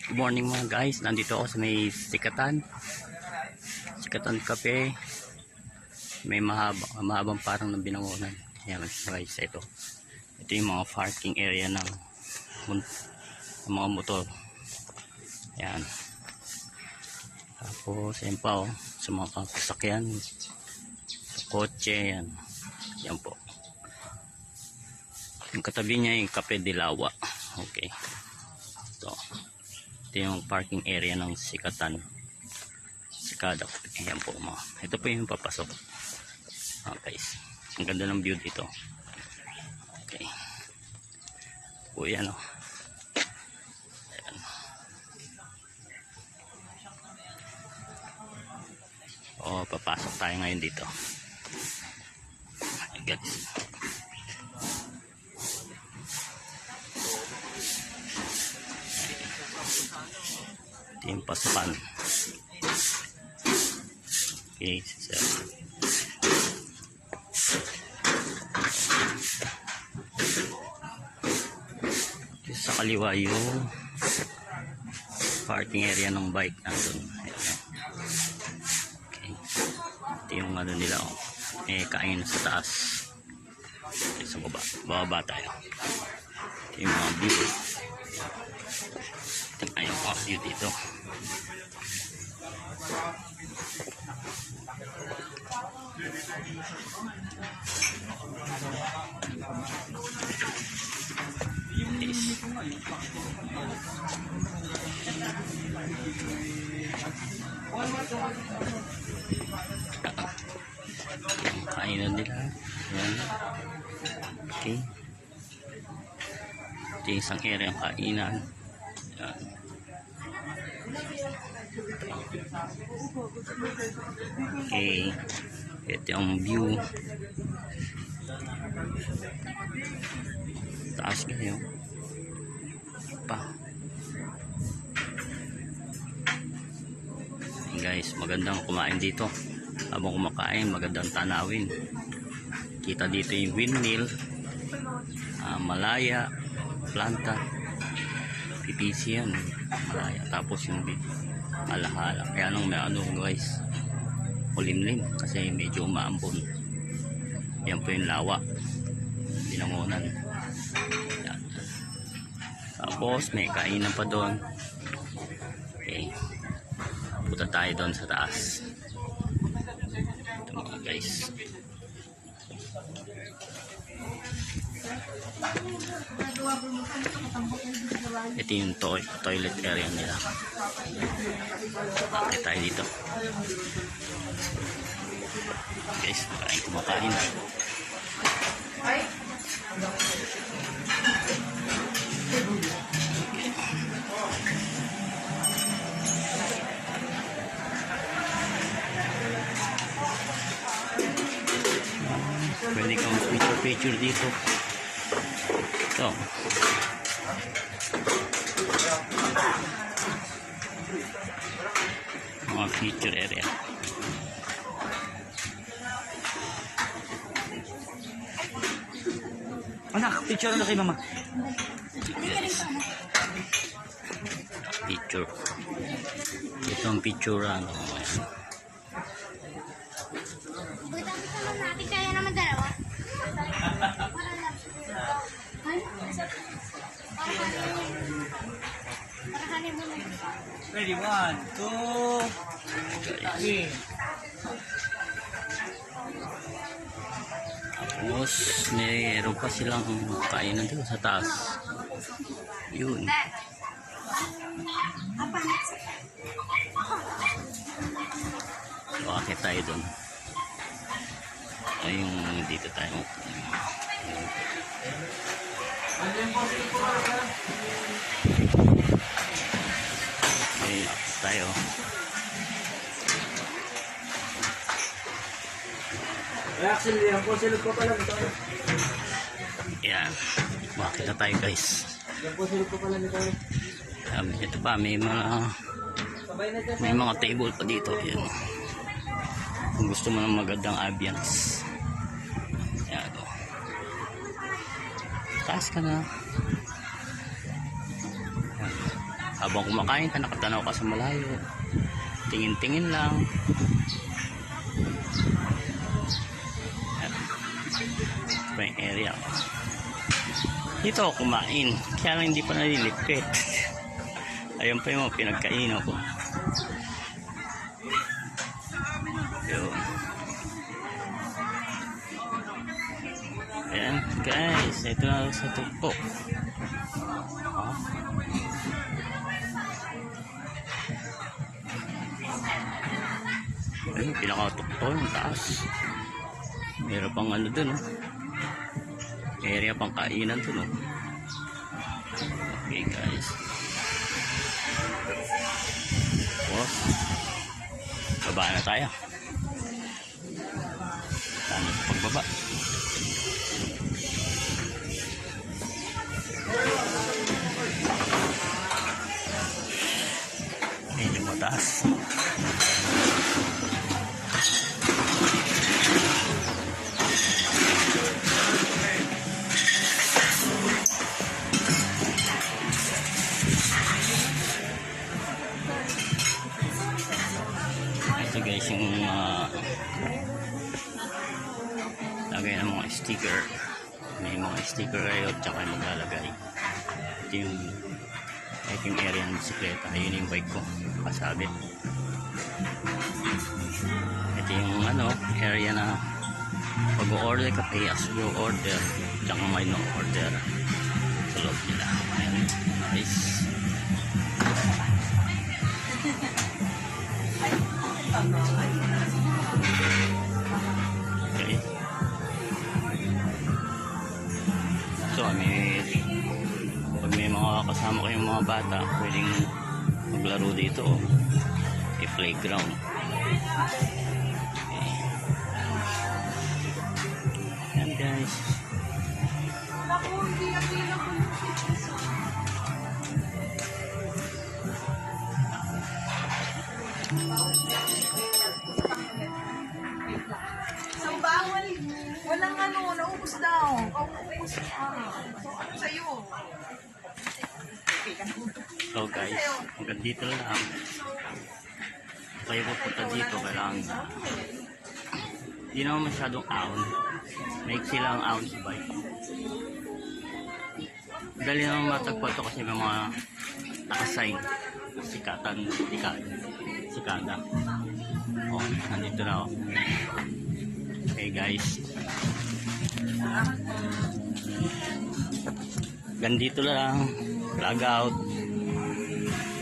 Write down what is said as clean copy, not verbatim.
Good morning mga guys, nandito ako sa may Sikatan Cafe. May mahabang parang ng binangonan. Ayan guys, ito yung mga parking area ng mga motor. Ayan. Tapos ayan pa sa mga sasakyan, sa kotse. Ayan po. Yung katabi niya yung Cafe de Lawa. Okay, ito yung parking area ng Sikatan Sikada. Ayan po mga. Ito po yung papasok. Guys, ang ganda ng view dito. Okay po yan Ayan. Papasok tayo ngayon dito. Ayan guys. Ito yung pasukan. Okay, so sa kaliwa yung parking area ng bike nandun. Okay, ito yung nila kain sa taas. Okay, sa baba tayo. Ito yung mga view. Ito yung mga view dito. Kainan nila. Ayan. Okay, ito yung isang area ng kainan. Ayan. Okay, ito yung view. Taas kayo pa. Guys, magandang kumain dito. Habang kumakain, magandang tanawin. Kita dito yung windmill, Malaya, planta, PPC yan, Malaya. Tapos yung alahala. Kaya nung may guys, kulimlim kasi medyo umaambon. Yan po yung lawa, binangonan. Yan. Tapos may kainan pa doon. Okay, punta tayo doon sa taas. Ito mga guys. Ito yung toilet area nila. Okay, tayo dito guys. Kumakain. Pwede kang picture dito. Ito mga feature area. Anak, picture na kay mama. Yes. Picture. Ito ang picture ayan. Kaya naman dalawa. Ready, 1, 2, 3. Tapos mayroon pa silang kainan dito sa taas. Yun. Bakit tayo dun? Ay, yung dito tayo. Okay, tayo. Actually, yan po silog ko pala nito. Yan. Bakit na tayo guys? Yan po silog ko pala nito. Ito pa, may mga table pa dito. Yan. Kung gusto mo ng magandang ambience. Yan. Taas ka na. Yan. Habang kumakain ka, nakatanaw ka sa malayo. Tingin-tingin lang. Ito pa yung area. Dito ako kumain. Kaya lang hindi pa nalilipit. Ayun pa yung mga pinagkainan ko. Yun. Ayan guys, ito na sa tugpo. Ayun, pinakatukpo yung taas. Meron pang ano dun, oh. Area pang kainan dun, oh. Okay guys. Tapos, baba na tayo. Paano sa pagbaba? Medyo mataas. Ito guys yung lagay ng mga sticker. May mga sticker kayo tsaka yung maglalagay. Ito yung hiking area ng bisikleta. Ayun yung bike ko kasabit. Ito yung area na pag-order ka, pay as you order, tsaka may no order sa loob nila. Ayan, nice. Okay. So pag may mga kasama kayong mga bata, pwedeng maglaro dito, i-playground. Okay. Ayan guys. Sa bawal, walang naubos daw. Naubos. So, ano sa'yo? So guys, hanggang dito lang. Kayo pupunta dito, kailangan hindi naman masyadong ahon. Maiksi lang ang ahon sa bike. Dali naman matagpo ito kasi may mga nakasign. Sikada. Oh, nandito na ako. Okay guys. Ganito lang. Vlog out.